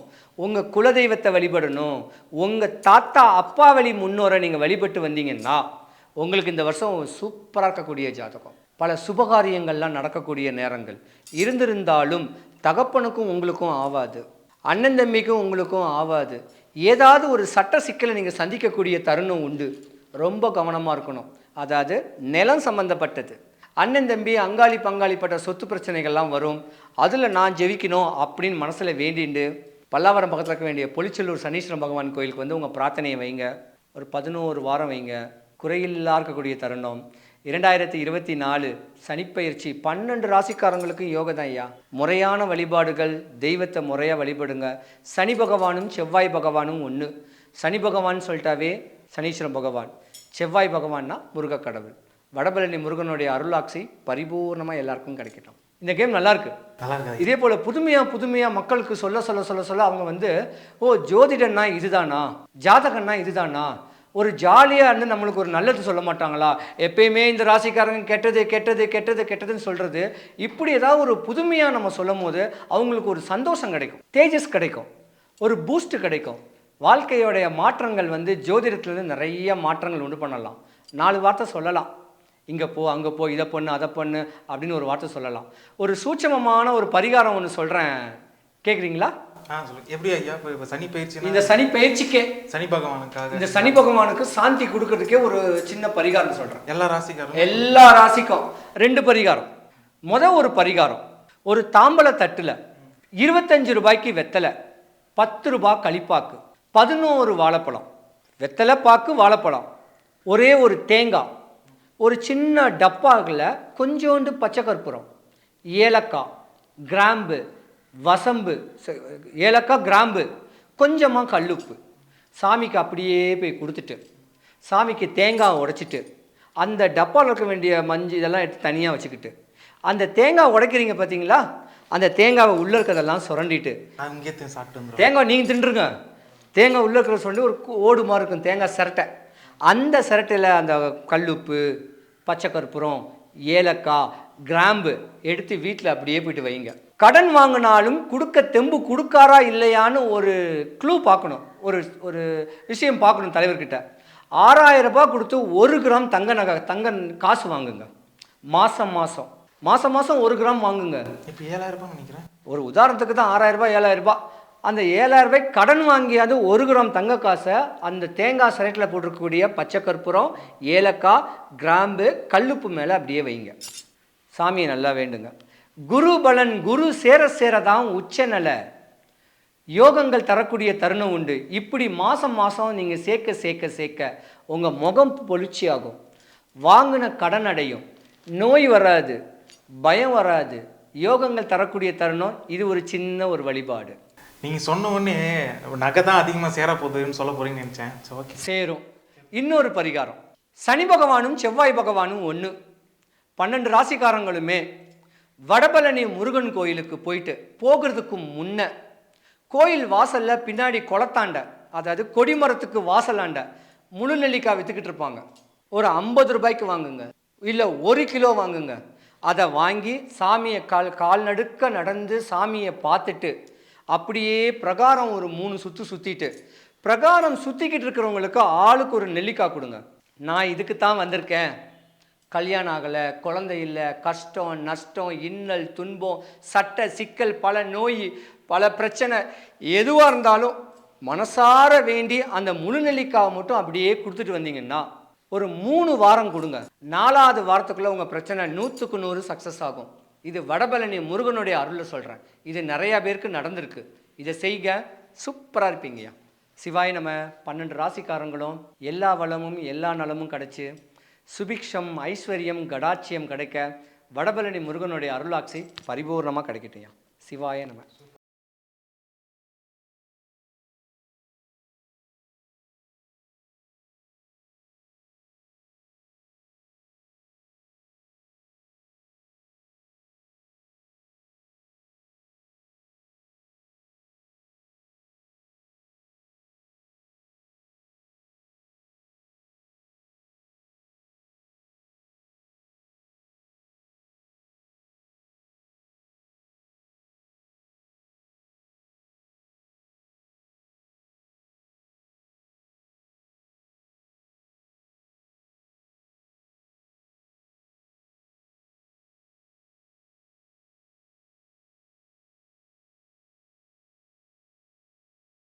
உங்கள் குலதெய்வத்தை வழிபடணும். உங்கள் தாத்தா அப்பா வழி முன்னோரை நீங்கள் வழிபட்டு வந்தீங்கன்னா உங்களுக்கு இந்த வருஷம் சூப்பராக இருக்கக்கூடிய ஜாதகம். பல சுபகாரியங்கள்லாம் நடக்கக்கூடிய நேரங்கள் இருந்திருந்தாலும் தகப்பனுக்கும் உங்களுக்கும் ஆகாது, அண்ணன் தம்பிக்கும் உங்களுக்கும் ஆகாது. ஏதாவது ஒரு சட்ட சிக்கலை நீங்கள் சந்திக்கக்கூடிய தருணம் உண்டு. ரொம்ப கவனமாக இருக்கணும். அதாவது நிலம் சம்மந்தப்பட்டது, அண்ணன் தம்பி அங்காளி பங்காளிப்பட்ட சொத்து பிரச்சனைகள்லாம் வரும். அதில் நான் ஜெயிக்கணும் அப்படின்னு மனசில் வேண்டிண்டு பல்லாவரம் பக்கத்தில் இருக்க வேண்டிய பொலிச்செல்லூர் சனீஸ்வரன் பகவான் கோயிலுக்கு வந்து உங்கள் பிரார்த்தனையை வைங்க. ஒரு 11 வாரம் வைங்க. குறையில்லா இருக்கக்கூடிய தருணம். 2024 சனிப்பெயர்ச்சி 12 ராசிக்காரங்களுக்கும் யோக தான் ஐயா. முறையான வழிபாடுகள், தெய்வத்தை முறையாக வழிபடுங்க. சனி பகவானும் செவ்வாய் பகவானும் ஒன்று. சனி பகவான் சொல்லிட்டாவே சனீஸ்வரன் பகவான், செவ்வாய் பகவான்னா முருக கடவுள். வடபழனி முருகனுடைய அருளாட்சி பரிபூர்ணமாக எல்லாருக்கும் கிடைக்கட்டும். இந்த கேம் நல்லா இருக்கு. இதே போல் புதுமையாக மக்களுக்கு சொல்ல அவங்க வந்து ஜோதிடன்னா இதுதானா, ஜாதகன்னா இதுதானா, ஒரு ஜாலியாக இருந்து நம்மளுக்கு ஒரு நல்லது சொல்ல மாட்டாங்களா? எப்பயுமே இந்த ராசிக்காரங்க கெட்டது கெட்டது கெட்டது கெட்டதுன்னு சொல்கிறது. இப்படி ஏதாவது ஒரு புதுமையாக நம்ம சொல்லும் போது அவங்களுக்கு ஒரு சந்தோஷம் கிடைக்கும், தேஜஸ் கிடைக்கும், ஒரு பூஸ்ட் கிடைக்கும். வாழ்க்கையோடைய மாற்றங்கள் வந்து ஜோதிடத்துலேருந்து நிறைய மாற்றங்கள் உண்டு பண்ணலாம். 4 வார்த்தை சொல்லலாம். இங்கே போ, அங்கே போ, இதை பண்ணு, அதை பண்ணு அப்படின்னு ஒரு வார்த்தை சொல்லலாம். ஒரு சூட்சமமான ஒரு பரிகாரம் ஒன்று சொல்கிறேன், கேட்குறீங்களா? சொல்லுங்க. எப்படி ஐயா இப்போ சனி பயிற்சி, இந்த சனி பயிற்சிக்கே சனி பகவானுக்காக, இந்த சனி பகவானுக்கு சாந்தி கொடுக்கறதுக்கே ஒரு சின்ன பரிகாரம் சொல்கிறேன். எல்லா ராசிக்கும் 2 பரிகாரம். ஒரு பரிகாரம், ஒரு தாம்பல தட்டில் 25 ரூபாய்க்கு வெத்தலை, 10 ரூபாய் களிப்பாக்கு, 11 வாழைப்பழம், வெத்தலை பாக்கு வாழைப்பழம், ஒரே ஒரு தேங்காய், ஒரு சின்ன டப்பாவில் கொஞ்சோண்டு பச்சை கற்பூரம், ஏலக்காய், கிராம்பு, வசம்பு, ஏலக்காய் கிராம்பு, கொஞ்சமாக கல்லுப்பு, சாமிக்கு அப்படியே போய் கொடுத்துட்டு சாமிக்கு தேங்காய் உடைச்சிட்டு அந்த டப்பாவில் இருக்க வேண்டிய மஞ்சள் இதெல்லாம் எடுத்து தனியாக வச்சுக்கிட்டு அந்த தேங்காய் உடைக்கிறீங்க பார்த்தீங்களா, அந்த தேங்காவை உள்ளே இருக்கிறதெல்லாம் சுரண்டிட்டு தேங்காய் நீங்கள் தின்றுங்க. தேங்காய் உள்ளே இருக்கிற சுரண்டி ஒரு ஓடு மாதிரி இருக்கும் தேங்காய் சிரட்டை. அந்த சிரட்டையில் அந்த கல்லுப்பு, பச்சை கற்பூரம், ஏலக்காய், கிராம்பு எடுத்து வீட்டில் அப்படியே போயிட்டு வைங்க. கடன் வாங்கினாலும் கொடுக்க தெம்பு கொடுக்காரா இல்லையான்னு ஒரு க்ளூ பார்க்கணும், ஒரு விஷயம் பார்க்கணும் தலைவர்கிட்ட. 6000 ரூபாய் கொடுத்து 1 கிராம் தங்க காசு வாங்குங்க. மாதம் 1 கிராம் வாங்குங்க. இப்போ 7000 ரூபாய் நினைக்கிறேன். ஒரு உதாரணத்துக்கு தான் 6000 ரூபாய் 7000 ரூபாய். அந்த 7000 ரூபாய் கடன் வாங்கியாவது 1 கிராம் தங்க காசை அந்த தேங்காய் சிரட்டில் போட்டிருக்கக்கூடிய பச்சை கற்பூரம், ஏலக்காய், கிராம்பு, கல்லுப்பு மேலே அப்படியே வைங்க. சாமியை நல்லா வேண்டுங்க. குரு பலன், குரு சேர தான் உச்சநல யோகங்கள் தரக்கூடிய தருணம் உண்டு. இப்படி மாதம் நீங்கள் சேர்க்க உங்கள் முகம் பொலிச்சி ஆகும், வாங்கின கடன் அடையும், நோய் வராது, பயம் வராது, யோகங்கள் தரக்கூடிய தருணம். இது ஒரு சின்ன ஒரு வழிபாடு. நீங்கள் சொன்ன உடனே நகை தான் அதிகமாக சேரப்போகுதுன்னு சொல்ல போகிறீங்கன்னு நினச்சேன். ஓகே, சேரும். இன்னொரு பரிகாரம், சனி பகவானும் செவ்வாய் பகவானும் ஒன்று. 12 ராசிக்காரங்களுமே வடபழனி முருகன் கோயிலுக்கு போகிறதுக்கு முன்ன கோயில் வாசலில் பின்னாடி குளத்தாண்ட, அதாவது கொடிமரத்துக்கு வாசலாண்ட முழு நெல்லிக்காய் விற்றுக்கிட்டு இருப்பாங்க. ஒரு 50 ரூபாய்க்கு வாங்குங்க, இல்லை 1 கிலோ வாங்குங்க. அதை வாங்கி சாமியை கால் நடுக்க நடந்து சாமியை பார்த்துட்டு அப்படியே பிரகாரம் ஒரு 3 சுற்று சுற்றிட்டு, பிரகாரம் சுற்றிக்கிட்டு இருக்கிறவங்களுக்கு ஆளுக்கு ஒரு நெல்லிக்காய் கொடுங்க. நான் இதுக்கு தான் வந்திருக்கேன், கல்யாணம் ஆகலை, குழந்தை இல்லை, கஷ்டம் நஷ்டம் இன்னல் துன்பம் சட்ட சிக்கல் பல நோய் பல பிரச்சனை எதுவாக இருந்தாலும் மனசார வேண்டி அந்த முழு நெல்லிக்காவை மட்டும் அப்படியே கொடுத்துட்டு வந்தீங்கன்னா ஒரு 3 வாரம் கொடுங்க. 4ஆவது வாரத்துக்குள்ளே உங்கள் பிரச்சனை 100க்கு 100 சக்ஸஸ் ஆகும். இது வடபழனி முருகனுடைய அருளில் சொல்கிறேன். இது நிறையா பேருக்கு நடந்திருக்கு. இதை செய்க, சூப்பராக இருப்பீங்கய்யா. சிவாய் நம்ம 12 ராசிக்காரங்களும் எல்லா வளமும் எல்லா நலமும் கிடைச்சி சுபிக்ஷம் ஐஸ்வர்யம் கடாட்சியம் கிடைக்க வடபழனி முருகனுடைய அருளாட்சி பரிபூர்ணமாக கிடைக்கட்டையா. சிவாய நம்ம.